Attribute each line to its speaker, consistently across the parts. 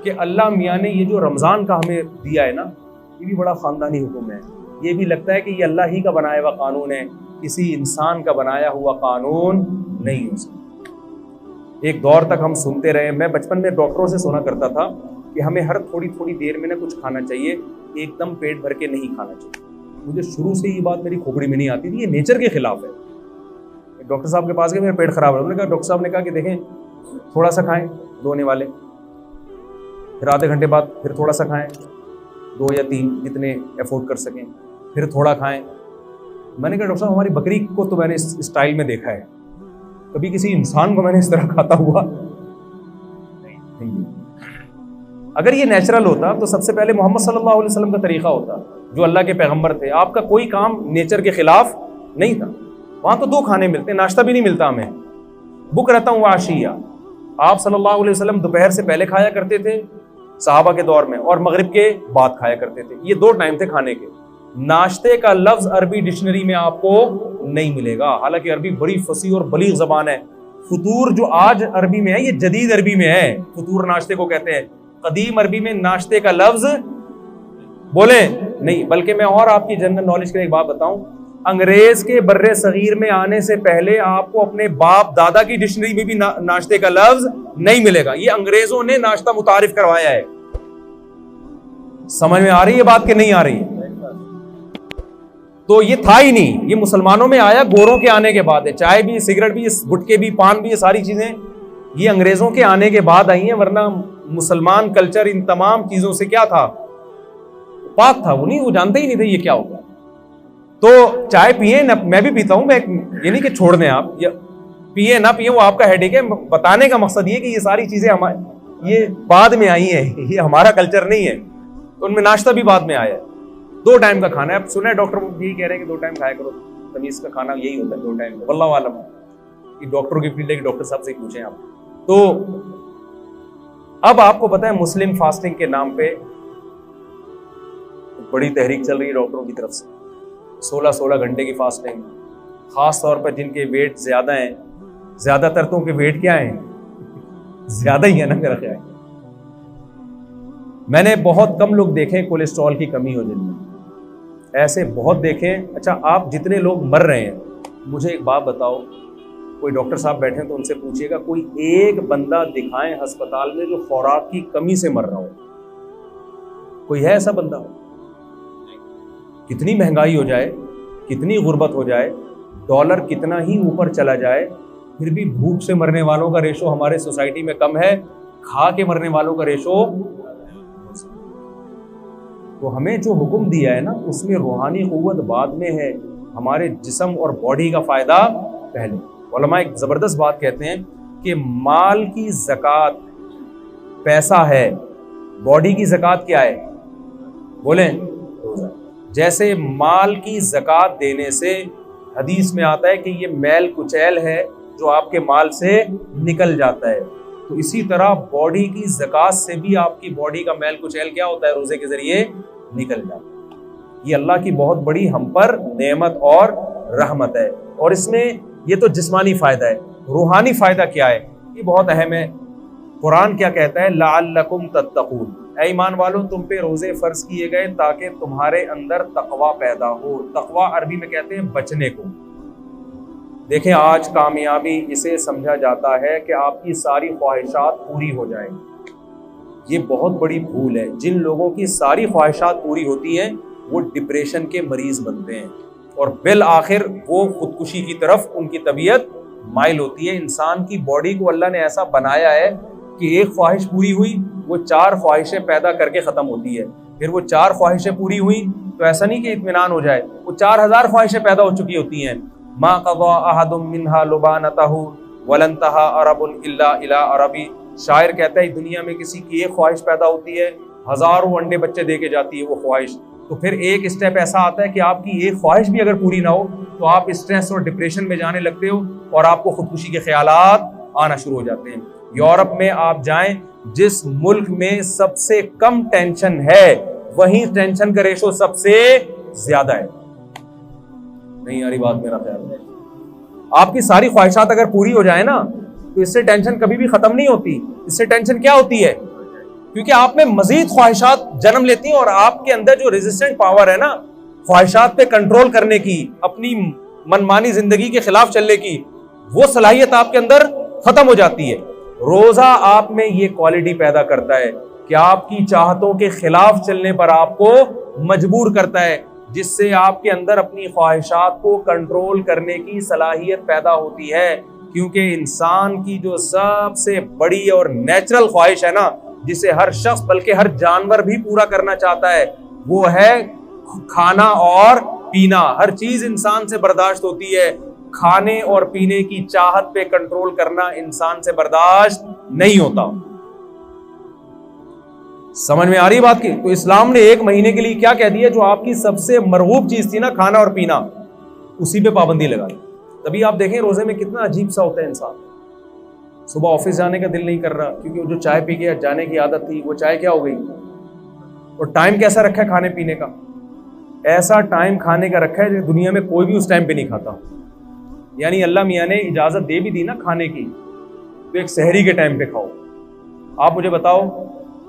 Speaker 1: कि अल्लाह मियाँ ने ये जो रमज़ान का हमें दिया है ना, ये भी बड़ा ख़ानदानी हुक्म है। ये भी लगता है कि ये अल्लाह ही का बनाया हुआ कानून है, किसी इंसान का बनाया हुआ कानून नहीं हो सकता। एक दौर तक हम सुनते रहे, मैं बचपन में डॉक्टरों से सुना करता था कि हमें हर थोड़ी थोड़ी देर में ना कुछ खाना चाहिए, एकदम पेट भर के नहीं खाना चाहिए। मुझे शुरू से ये बात मेरी खोपड़ी में नहीं आती थी, ये नेचर के खिलाफ है। डॉक्टर साहब के पास गए, मेरा पेट खराब है। उन्होंने कहा, डॉक्टर साहब ने कहा कि देखें थोड़ा सा खाएं, 2 आने वाले, फिर आधे घंटे बाद फिर थोड़ा सा खाएं, 2 या 3 जितने अफोर्ड कर सकें, फिर थोड़ा खाएं। मैंने कहा, डॉक्टर साहब हमारी बकरी को तो मैंने इस स्टाइल में देखा है, कभी किसी इंसान को मैंने इस तरह खाता हुआ नहीं। अगर ये नेचुरल होता तो सबसे पहले मोहम्मद सल्लल्लाहु अलैहि वसल्लम का तरीका होता, जो अल्लाह के पैगंबर थे। आपका कोई काम नेचर के खिलाफ नहीं था। वहां तो 2 खाने मिलते, नाश्ता भी नहीं मिलता हमें। बुक रहता हूँ आशिया, आप सल्लल्लाहु अलैहि वसल्लम दोपहर से पहले खाया करते थे सहाबा के दौर में, और मगरिब के बाद खाया करते थे। ये 2 टाइम थे खाने के। नाश्ते का लफ्ज अरबी डिक्शनरी में आपको नहीं मिलेगा, हालांकि अरबी बड़ी फसी और बलीग जबान है। फतूर जो आज अरबी में है, ये जदीद अरबी में है। फतूर नाश्ते को कहते हैं। कदीम अरबी में नाश्ते का लफ्ज बोले नहीं। बल्कि मैं और आपकी जनरल नॉलेज के लिए एक बात बताऊं, अंग्रेज के बर्रे सगीर में आने से पहले आपको अपने बाप दादा की डिक्शनरी में भी नाश्ते का लफ्ज नहीं मिलेगा। ये अंग्रेजों ने नाश्ता मुतारिफ करवाया है। समझ में आ रही है बात कि नहीं आ रही? तो ये था ही नहीं, ये मुसलमानों में आया गोरों के आने के बाद है। चाय भी, सिगरेट भी, गुटके भी, पान भी, ये सारी चीजें ये अंग्रेजों के आने के बाद आई हैं। वरना मुसलमान कल्चर इन तमाम चीजों से क्या था, पाक था। वो जानते ही नहीं थे ये क्या होगा। तो चाय पिए ना, मैं भी पीता हूं, मैं ये नहीं कि छोड़ दें आप, या पिए ना पिए वो आपका हेडेक है। बताने का मकसद ये कि ये सारी चीजें हमारे ये बाद में आई है, ये हमारा कल्चर नहीं है। तो उनमें नाश्ता भी बाद में आया है। 2 टाइम का खाना है। अब सुना है डॉक्टर यही कह रहे हैं कि 2 टाइम खाया करो, तमीज का खाना यही होता है 2 टाइम। वल्लाह आलम, कि डॉक्टरों की फील्ड है कि डॉक्टर साहब से पूछें आप। तो अब आपको पता है मुस्लिम फास्टिंग के नाम पे बड़ी तहरीक चल रही है डॉक्टरों की तरफ से। 16-16 घंटे की फास्टिंग, खास तौर पर जिनके वेट ज्यादा हैं। ज्यादातर तो के वेट क्या है, ज्यादा ही है ना मेरा ख्याल। मैंने बहुत कम लोग देखे कोलेस्ट्रॉल की कमी हो जिनमें, ऐसे बहुत देखे। अच्छा, आप जितने लोग मर रहे हैं, मुझे एक बात बताओ, कोई डॉक्टर साहब बैठे हैं तो उनसे पूछिएगा, कोई एक बंदा दिखाएं अस्पताल में जो खुराक की कमी से मर रहा हो? कोई है ऐसा बंदा? कितनी महंगाई हो जाए, कितनी गुर्बत हो जाए, डॉलर कितना ही ऊपर चला जाए, फिर भी भूख से मरने वालों का रेशो हमारे सोसाइटी में कम है, खा के मरने वालों का रेशो। तो हमें जो हुक्म दिया है ना, उसमें रूहानी कुव्वत बाद में है, हमारे जिस्म और बॉडी का फायदा पहले। उलमा एक जबरदस्त बात कहते हैं कि माल की ज़कात पैसा है, बॉडी की ज़कात क्या है? बोलें, जैसे माल की ज़कात देने से हदीस में आता है कि ये मैल कुचैल है जो आपके माल से निकल जाता है, तो इसी तरह बॉडी की ज़कात से भी आपकी बॉडी का मैल कुचैल क्या होता है, रोज़े के जरिए निकल जाता है। ये अल्लाह की बहुत बड़ी हम पर नेमत और रहमत है। और इसमें ये तो जिस्मानी फ़ायदा है, रूहानी फ़ायदा क्या है, ये बहुत अहम है। कुरान क्या कहता है, लअल्लकुम तत्तकून, ऐ ईमान वालों तुम पे रोज़े फ़र्ज किए गए ताकि तुम्हारे अंदर तकवा पैदा हो। तकवा अरबी में कहते हैं बचने को। देखें, आज कामयाबी इसे समझा जाता है कि आपकी सारी ख्वाहिशात पूरी हो जाएंगी। ये बहुत बड़ी भूल है। जिन लोगों की सारी ख्वाहिशात पूरी होती हैं वो डिप्रेशन के मरीज बनते हैं और बिल आखिर वो खुदकुशी की तरफ उनकी तबीयत माइल होती है। इंसान की बॉडी को अल्लाह ने ऐसा बनाया है कि एक ख्वाहिश पूरी हुई, वो 4 ख्वाहिशें पैदा करके ख़त्म होती है। फिर वो 4 ख्वाहिशें पूरी हुई तो ऐसा नहीं कि इत्मीनान हो जाए, वो 4000 ख्वाहिशें पैदा हो चुकी होती हैं। मा क़ज़ा अहदुम मिन्हा लुबानतहु वलन तहा अरबुन इल्ला इला अरबी। शायर कहता है दुनिया में किसी की एक ख्वाहिश पैदा होती है, हज़ारों अंडे बच्चे दे के जाती है वो ख्वाहिश। तो फिर एक स्टेप ऐसा आता है कि आपकी एक ख्वाहिश भी अगर पूरी ना हो तो आप स्ट्रेस और डिप्रेशन में जाने लगते हो और आपको खुदकुशी के ख्यालात आना शुरू हो जाते हैं। यूरोप में आप जाएं, जिस मुल्क में सबसे कम टेंशन है वहीं टेंशन का रेशो सबसे ज्यादा है। नहीं आ रही बात मेरा ख्याल है। आपकी सारी ख्वाहिशात अगर पूरी हो जाए ना तो इससे टेंशन कभी भी खत्म नहीं होती। इससे टेंशन क्या होती है, क्योंकि आप में मजीद ख्वाहिशात जन्म लेती हैं और आपके अंदर जो रेजिस्टेंट पावर है ना ख्वाहिशात पे कंट्रोल करने की, अपनी मनमानी जिंदगी के खिलाफ चलने की, वो सलाहियत आपके अंदर खत्म हो जाती है। रोजा आप में ये क्वालिटी पैदा करता है कि आपकी चाहतों के खिलाफ चलने पर आपको मजबूर करता है, जिससे आपके अंदर अपनी ख्वाहिशात को कंट्रोल करने की सलाहियत पैदा होती है। क्योंकि इंसान की जो सबसे बड़ी और नेचुरल ख्वाहिश है ना, जिसे हर शख्स बल्कि हर जानवर भी पूरा करना चाहता है, वो है खाना और पीना। हर चीज इंसान से बर्दाश्त होती है, खाने और पीने की चाहत पे कंट्रोल करना इंसान से बर्दाश्त नहीं होता। समझ में आ रही बात की? तो इस्लाम ने 1 महीने के लिए क्या कह दिया, जो आपकी सबसे मरगूब चीज थी ना खाना और पीना, उसी पे पाबंदी लगा दी। तभी आप देखें रोजे में कितना अजीब सा होता है इंसान। सुबह ऑफिस जाने का दिल नहीं कर रहा क्योंकि वो जो चाय पी के जाने की आदत थी वो चाय क्या हो गई। और टाइम कैसा रखा है खाने पीने का, ऐसा टाइम खाने का रखा है जो दुनिया में कोई भी उस टाइम पे नहीं खाता। यानी अल्लाह मियाँ ने इजाजत दे भी दी ना खाने की, तो एक सहरी के टाइम पे खाओ। आप मुझे बताओ,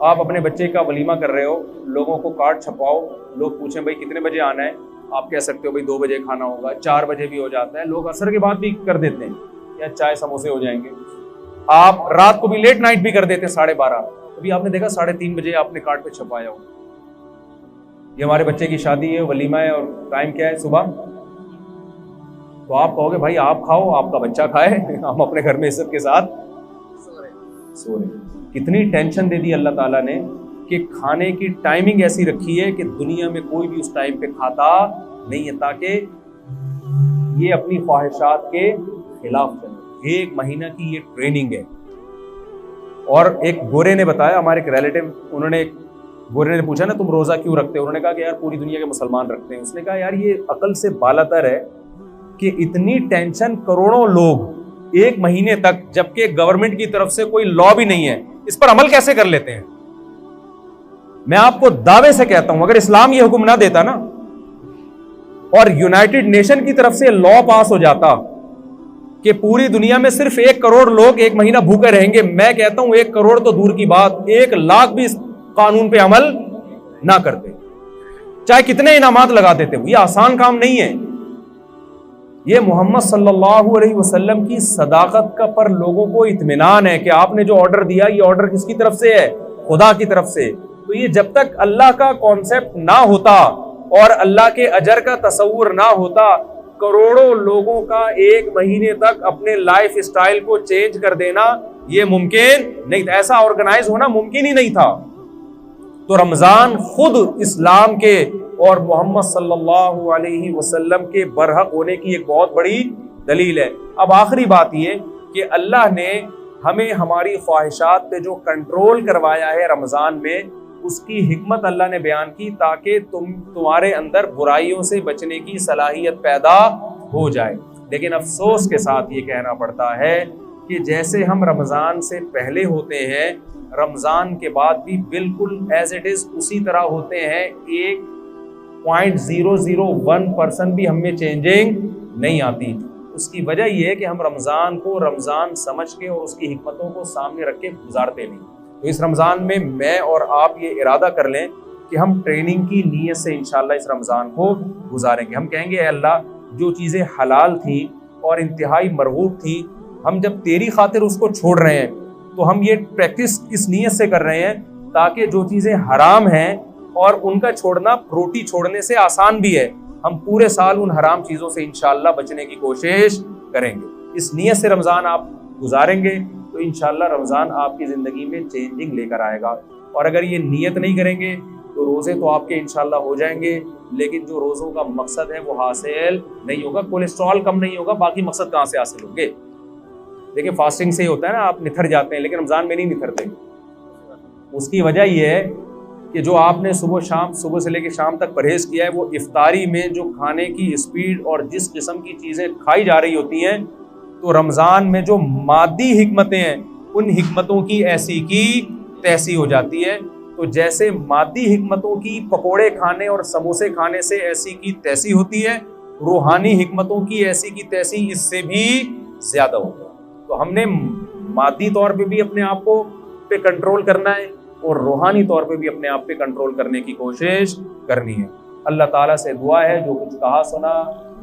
Speaker 1: आप अपने बच्चे का वलीमा कर रहे हो, लोगों को कार्ड छपवाओ, लोग पूछें भाई कितने बजे आना है, आप कह सकते हो भाई 2 बजे खाना होगा, 4 बजे भी हो जाता है, लोग असर के बाद भी कर देते हैं या चाय समोसे हो जाएंगे। आप रात को भी लेट नाइट भी कर देते हैं 12:30, अभी आपने देखा 3:30 बजे आपने कार्ड पे छपाया हो। ये हमारे बच्चे की शादी है, वलीमा है, और टाइम क्या है सुबह। तो आप कहोगे भाई आप खाओ, आपका बच्चा खाए, हम अपने घर में इज्जत के साथ सो रहे। कितनी टेंशन दे दी अल्लाह ताला ने कि खाने की टाइमिंग ऐसी रखी है कि दुनिया में कोई भी उस टाइम पे खाता नहीं है, ताकि ये अपनी ख्वाहिशात के खिलाफ चले। 1 महीना की ये ट्रेनिंग है। और एक गोरे ने बताया, हमारे एक रिलेटिव, गोरे ने पूछा ना तुम रोजा क्यों रखते हो, उन्होंने कहा कि यार पूरी दुनिया के मुसलमान रखते हैं। उसने कहा यार ये अकल से बालातर है कि इतनी टेंशन करोड़ों लोग 1 महीने तक, जबकि गवर्नमेंट की तरफ से कोई लॉ भी नहीं है, इस पर अमल कैसे कर लेते हैं। मैं आपको दावे से कहता हूं अगर इस्लाम ये हुक्म ना देता ना, और यूनाइटेड नेशन की तरफ से लॉ पास हो जाता कि पूरी दुनिया में सिर्फ 1 करोड़ लोग 1 महीना भूखे रहेंगे, मैं कहता हूं 1 करोड़ तो दूर की बात, 1 लाख भी इस कानून पे अमल ना करते, चाहे कितने इनामात लगा देते। ये आसान काम नहीं है। ये मोहम्मद सल्लल्लाहु अलैहि वसल्लम की सदाकत का पर लोगों को इत्मीनान है कि आपने जो ऑर्डर दिया, ये ऑर्डर किसकी तरफ से है, खुदा की तरफ से। तो ये जब तक अल्लाह का कॉन्सेप्ट ना होता और अल्लाह के अजर का तसव्वुर ना होता, करोड़ों लोगों का 1 महीने तक अपने लाइफ स्टाइल को चेंज कर देना ये मुमकिन नहीं था, ऐसा ऑर्गेनाइज होना मुमकिन ही नहीं था। तो रमजान खुद इस्लाम के और मोहम्मद सल्लल्लाहु अलैहि वसल्लम के बरहक होने की एक बहुत बड़ी दलील है। अब आखिरी बात ये कि अल्लाह ने हमें हमारी ख्वाहिशात पे जो कंट्रोल करवाया है रमजान में, उसकी हिकमत अल्लाह ने बयान की ताकि तुम्हारे अंदर बुराइयों से बचने की सलाहियत पैदा हो जाए। लेकिन अफसोस के साथ ये कहना पड़ता है कि जैसे हम रमजान से पहले होते हैं, रमजान के बाद भी बिल्कुल एज इट इज उसी तरह होते हैं। 1.001% भी हमें चेंजिंग नहीं आती। उसकी वजह यह है कि हम रमजान को रमजान समझ के और उसकी हिकमतों को सामने रख के गुजारते नहीं। तो इस रमजान में मैं और आप ये इरादा कर लें कि हम ट्रेनिंग की नीयत से इंशाल्लाह इस रमजान को गुजारेंगे। हम कहेंगे अल्लाह, जो चीज़ें हलाल थी और इंतहाई मरगूब थी, हम जब तेरी खातिर उसको छोड़ रहे हैं, तो हम ये प्रैक्टिस इस नीयत से कर रहे हैं ताकि जो चीज़ें हराम हैं और उनका छोड़ना रोटी छोड़ने से आसान भी है, हम पूरे साल उन हराम चीज़ों से इंशाल्लाह बचने की कोशिश करेंगे। इस नीयत से रमज़ान आप गुजारेंगे तो इंशाल्लाह रमज़ान आपकी ज़िंदगी में चेंजिंग लेकर आएगा। और अगर ये नीयत नहीं करेंगे तो रोज़े तो आपके इंशाल्लाह हो जाएंगे, लेकिन जो रोज़ों का मकसद है वो हासिल नहीं होगा। कोलेस्ट्रॉल कम नहीं होगा, बाकी मकसद कहाँ से हासिल होंगे। देखिए फास्टिंग से ही होता है ना, आप निथर जाते हैं, लेकिन रमज़ान में नहीं निथरते। उसकी वजह यह है कि जो आपने सुबह से लेकर शाम तक परहेज किया है, वो इफ्तारी में जो खाने की स्पीड और जिस किस्म की चीज़ें खाई जा रही होती हैं, तो रमज़ान में जो मादी हिकमतें हैं, उन हिकमतों की ऐसी की तैसी हो जाती है। तो जैसे मादी हिकमतों की पकोड़े खाने और समोसे खाने से ऐसी की तैसी होती है, रूहानी हिकमतों की ऐसी की तैसी इससे भी ज़्यादा होगा। तो हमने मादी तौर पे भी अपने आप को पे कंट्रोल करना है और रूहानी तौर पे भी अपने आप पे कंट्रोल करने की कोशिश करनी है। अल्लाह ताला से दुआ है जो कुछ कहा सुना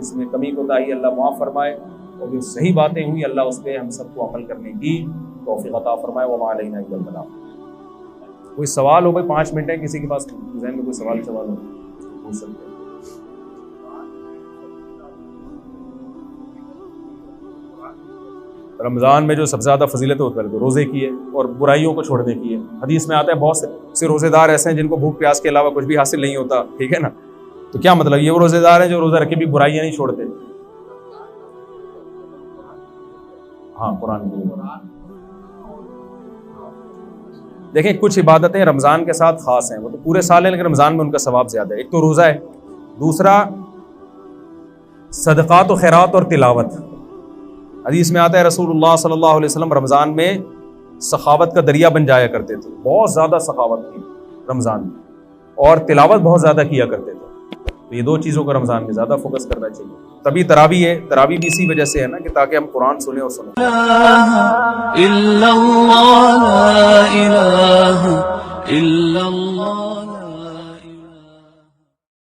Speaker 1: इसमें कमी कोताही अल्लाह माफ़ फरमाए, और जो सही बातें हुई अल्लाह उस पर हम सबको अमल करने की तौफीक अता फरमाए। व मा अलैना इल्लल बलाग। कोई सवाल हो भाई, 5 मिनट है, किसी के पास ज़हन में कोई सवाल हो पूछ सकते हैं। रमज़ान में जो सबसे ज़्यादा फजीलत है वो रोज़े की है और बुराइयों को छोड़ने की है। हदीस में आता है बहुत से रोज़ेदार ऐसे हैं जिनको भूख प्यास के अलावा कुछ भी हासिल नहीं होता, ठीक है ना। तो क्या मतलब, ये वो रोज़ेदार हैं जो रोज़ा रखे भी बुराइयां नहीं छोड़ते। हाँ, कुरान की देखें, कुछ इबादतें रमज़ान के साथ ख़ास हैं, वो तो पूरे साल है लेकिन रमज़ान में उनका सवाब ज़्यादा है। एक तो रोज़ा है, दूसरा सदक़ात व खैरात और तिलावत। हदीस में आता है रसूलुल्लाह सल्लल्लाहु अलैहि वसल्लम रमज़ान में सखावत का दरिया बन जाया करते थे, बहुत ज़्यादा सखावत थी रमज़ान में, और तिलावत बहुत ज़्यादा किया करते थे। तो ये 2 चीज़ों को रमज़ान में ज़्यादा फोकस करना चाहिए। तभी तरावी है, तरावी भी इसी वजह से है ना कि ताकि हम कुरान सुने और सुने।